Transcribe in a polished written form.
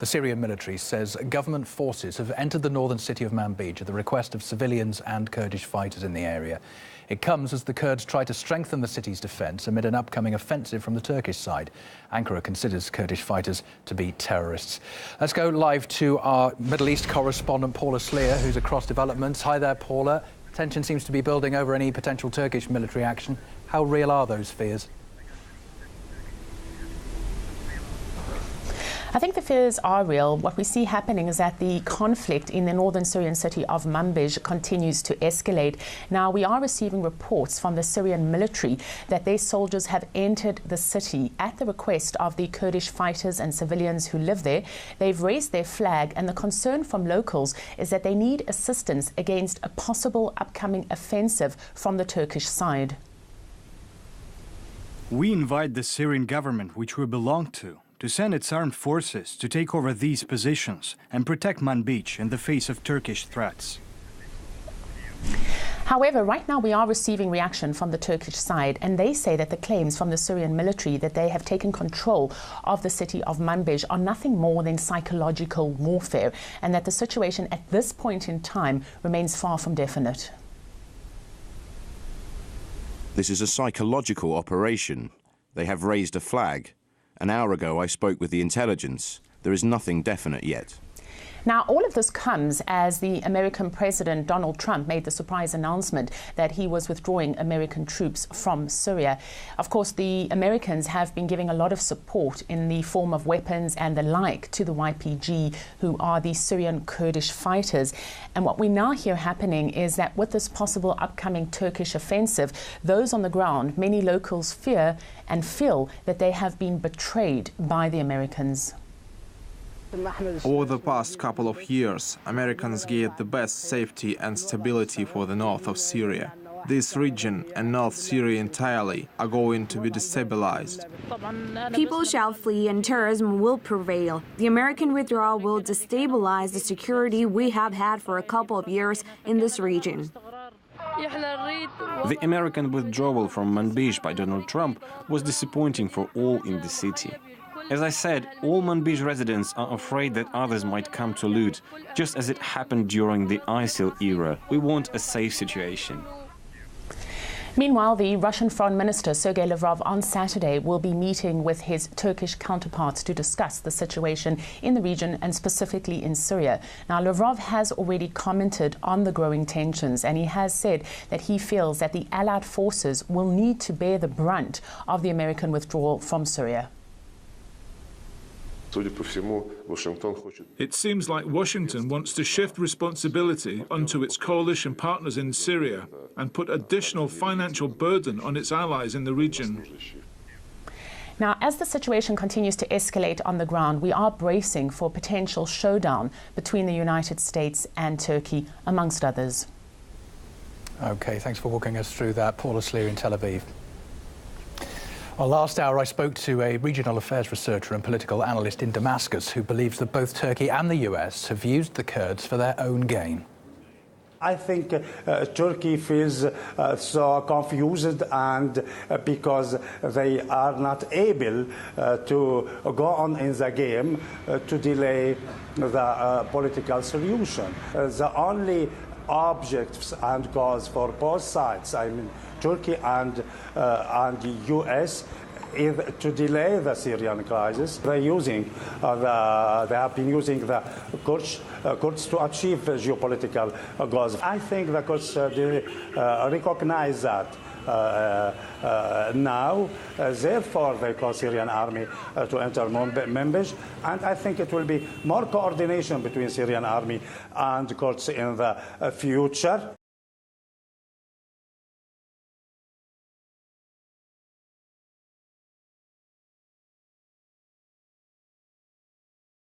The Syrian military says government forces have entered the northern city of Manbij at the request of civilians and Kurdish fighters in the area. It comes as the Kurds try to strengthen the city's defence amid an upcoming offensive from the Turkish side. Ankara considers Kurdish fighters to be terrorists. Let's go live to our Middle East correspondent, Paula Sleer, who's across developments. Hi there, Paula. Tension seems to be building over any potential Turkish military action. How real are those fears? I think the fears are real. What we see happening is that the conflict in the northern Syrian city of Manbij continues to escalate. Now, we are receiving reports from the Syrian military that their soldiers have entered the city at the request of the Kurdish fighters and civilians who live there. They've raised their flag, and the concern from locals is that they need assistance against a possible upcoming offensive from the Turkish side. We invite the Syrian government, which we belong to send its armed forces to take over these positions and protect Manbij in the face of Turkish threats. However, right now we are receiving reaction from the Turkish side, and they say that the claims from the Syrian military that they have taken control of the city of Manbij are nothing more than psychological warfare, and that the situation at this point in time remains far from definite. This is a psychological operation. They have raised a flag. An hour ago, I spoke with the intelligence. There is nothing definite yet. Now, all of this comes as the American President Donald Trump made the surprise announcement that he was withdrawing American troops from Syria. Of course, the Americans have been giving a lot of support in the form of weapons and the like to the YPG, who are the Syrian Kurdish fighters. And what we now hear happening is that with this possible upcoming Turkish offensive, those on the ground, many locals fear and feel that they have been betrayed by the Americans. Over the past couple of years, Americans gave the best safety and stability for the north of Syria. This region and North Syria entirely are going to be destabilized. People shall flee and terrorism will prevail. The American withdrawal will destabilize the security we have had for a couple of years in this region. The American withdrawal from Manbij by Donald Trump was disappointing for all in the city. As I said, all Manbij residents are afraid that others might come to loot, just as it happened during the ISIL era. We want a safe situation. Meanwhile, the Russian Foreign Minister Sergei Lavrov on Saturday will be meeting with his Turkish counterparts to discuss the situation in the region and specifically in Syria. Now, Lavrov has already commented on the growing tensions, and he has said that he feels that the Allied forces will need to bear the brunt of the American withdrawal from Syria. It seems like Washington wants to shift responsibility onto its coalition partners in Syria and put additional financial burden on its allies in the region. Now, as the situation continues to escalate on the ground, we are bracing for a potential showdown between the United States and Turkey, amongst others. OK, thanks for walking us through that. Paula Sleer in Tel Aviv. Well, last hour I spoke to a regional affairs researcher and political analyst in Damascus who believes that both Turkey and the US have used the Kurds for their own gain. I think Turkey feels so confused, and because they are not able to go on in the game to delay the political solution. The only objectives and cause for both sides, I mean Turkey and the US, is to delay the Syrian crisis. They have been using the Kurds to achieve geopolitical goals. I think the Kurds recognize that now. Therefore, they call Syrian army to enter Manbij, and I think it will be more coordination between Syrian army and Kurds in the future.